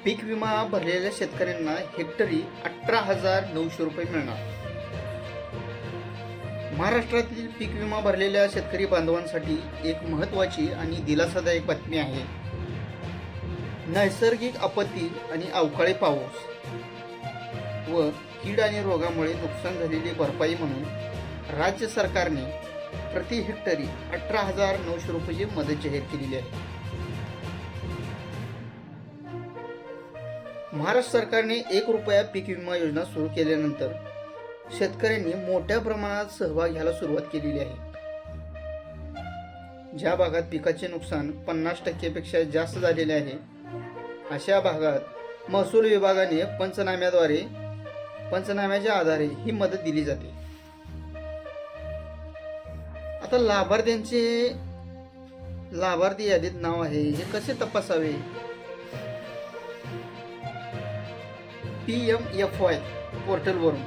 पीक विमा भरलेल्या शेतकऱ्यांना हेक्टरी 18,900 रुपये मिळणार. महाराष्ट्रातील पीक विमा भरलेल्या शेतकरी बांधवांसाठी एक महत्त्वाची आणि दिलासादायक बातमी आहे. नैसर्गिक आपत्ती आणि अवकाळी पाऊस व कीड आणि रोगामुळे नुकसान झालेली भरपाई म्हणून राज्य सरकारने प्रति हेक्टरी 18,900 रुपये मदत जाहीर केलेली आहे. महाराष्ट्र सरकारने 1 रुपया पीक विमा योजना सुरू केल्यानंतर शेतकऱ्यांनी मोठ्या प्रमाणात सहभाग घ्यायला सुरुवात केलेली आहे. ज्या भागात पिकाचे नुकसान 50% पेक्षा जास्त झालेले आहे अशा भागात महसूल विभागाने पंचनाम्याच्या आधारे ही मदत दिली जाते. आता लाभार्थी यादीत नाव आहे हे कसे तपासावे? PMFY पोर्टलवरून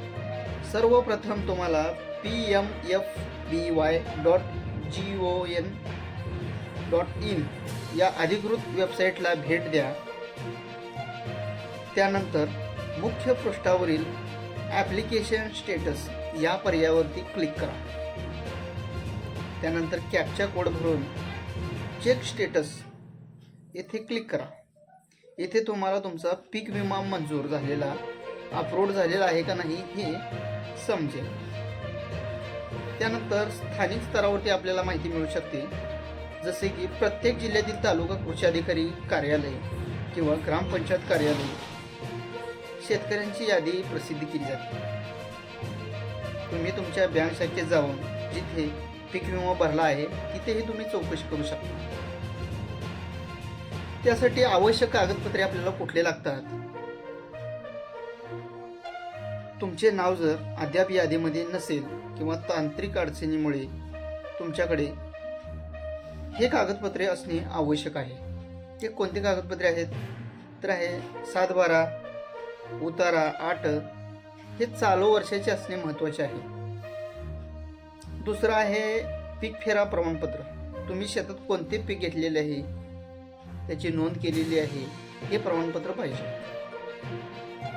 सर्वप्रथम तुम्हाला pmfby.gon.in या अधिकृत वेबसाईटला भेट द्या. त्यानंतर मुख्य पृष्ठावरील ॲप्लिकेशन स्टेटस या पर्यायावरती क्लिक करा. त्यानंतर कॅप्चा कोड भरून चेक स्टेटस येथे क्लिक करा. येथे तुम्हाला तुमचा पीक विमा मंजूर झालेला अपलोड झालेला आहे का नाही हे समजेल. त्यानंतर स्थानिक स्तरावरती आपल्याला माहिती मिळू शकते, जसे की प्रत्येक जिल्ह्यातील तालुका कृषी अधिकारी कार्यालय किंवा ग्रामपंचायत कार्यालय शेतकऱ्यांची यादी प्रसिद्ध केली जाते. तुम्ही तुमच्या बँक शाखेत जाऊन जिथे पीक विमा भरला आहे तिथेही तुम्ही चौकशी करू शकता. त्यासाठी आवश्यक कागदपत्रे आपल्याला कुठले लागतात? तुमचे नाव जर अद्याप यादीमध्ये नसेल किंवा तांत्रिक अडचणीमुळे तुमच्याकडे हे कागदपत्रे असणे आवश्यक आहे. ते कोणते कागदपत्रे आहेत तर आहे 7/12, उतारा 8 हे चालू वर्षाचे असणे महत्त्वाचे आहे. दुसरं आहे पीक फेरा प्रमाणपत्र. तुम्ही शेतात कोणते पीक घेतलेले आहे त्याची नोंद केलेली आहे हे प्रमाणपत्र पाहिजे.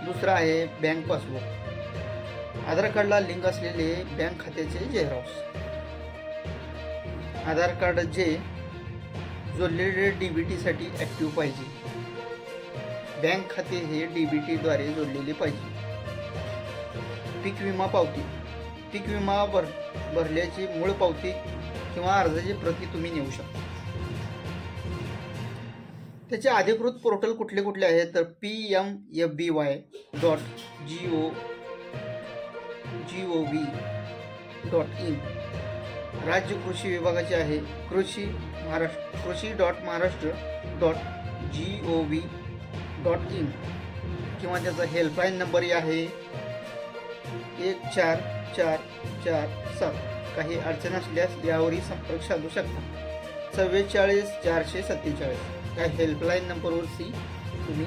दुसरं आहे बँक पासबुक. आधार कार्डला लिंक असलेले बँक खात्याचे झेरॉक्स. आधार कार्ड जे जोडलेले DBT साठी ॲक्टिव्ह पाहिजे. बँक खाते हे DBT द्वारे जोडलेले पाहिजे. पीक विमा पावती. पीक विमा भरल्याची मूळ पावती किंवा अर्जाची प्रती तुम्ही नेऊ शकता. त्याचे अधिकृत पोर्टल कुठले कुठले आहेत तर pmfby.gov.in राज्य कृषी विभागाचे आहे कृषी.महाराष्ट्र.gov.in किंवा त्याचा हेल्पलाईन नंबर आहे 14447. काही अडचण असल्यास यावरही संपर्क साधू शकता. 44 447 या हेल्पलाईन नंबरवरती तुम्ही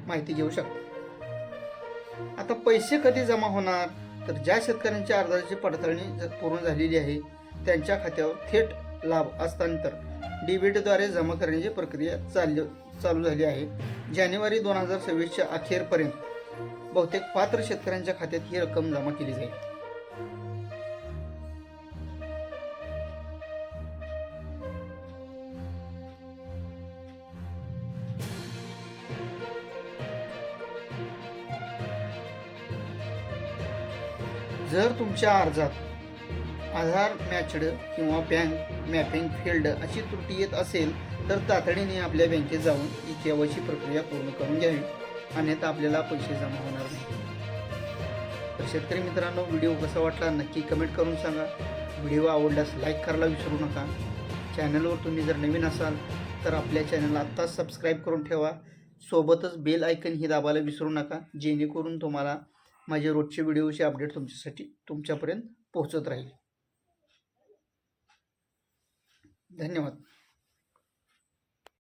माहिती घेऊ शकता. आता पैसे कधी जमा होणार तर ज्या शेतकऱ्यांच्या अर्जाची पडताळणी पूर्ण झालेली आहे त्यांच्या खात्यावर थेट लाभ हस्तांतर DBTद्वारे जमा करण्याची प्रक्रिया चालू झाली आहे. जानेवारी 2026च्या अखेरपर्यंत बहुतेक पात्र शेतकऱ्यांच्या खात्यात ही रक्कम जमा केली जाईल. जर तुमच्या अर्जात आधार मॅच्ड किंवा बँक मॅपिंग फेल्ड अशी त्रुटी येत असेल तर तातडीने आपल्या बँकेत जाऊन ही KYC प्रक्रिया पूर्ण करून घ्यावी, अन्यथा आपल्याला पैसे जमा होणार नाही. तर शेतकरी मित्रांनो, व्हिडिओ कसा वाटला नक्की कमेंट करून सांगा. व्हिडिओ आवडल्यास लाईक करायला विसरू नका. चॅनलवर तुम्ही जर नवीन असाल तर आपल्या चॅनलला आत्ताच सबस्क्राईब करून ठेवा. सोबतच बेल आयकन ही दाबायला विसरू नका, जेणेकरून तुम्हाला माझे रोजचे व्हिडिओचे अपडेट तुमच्यापर्यंत पोहोचत राहील. धन्यवाद.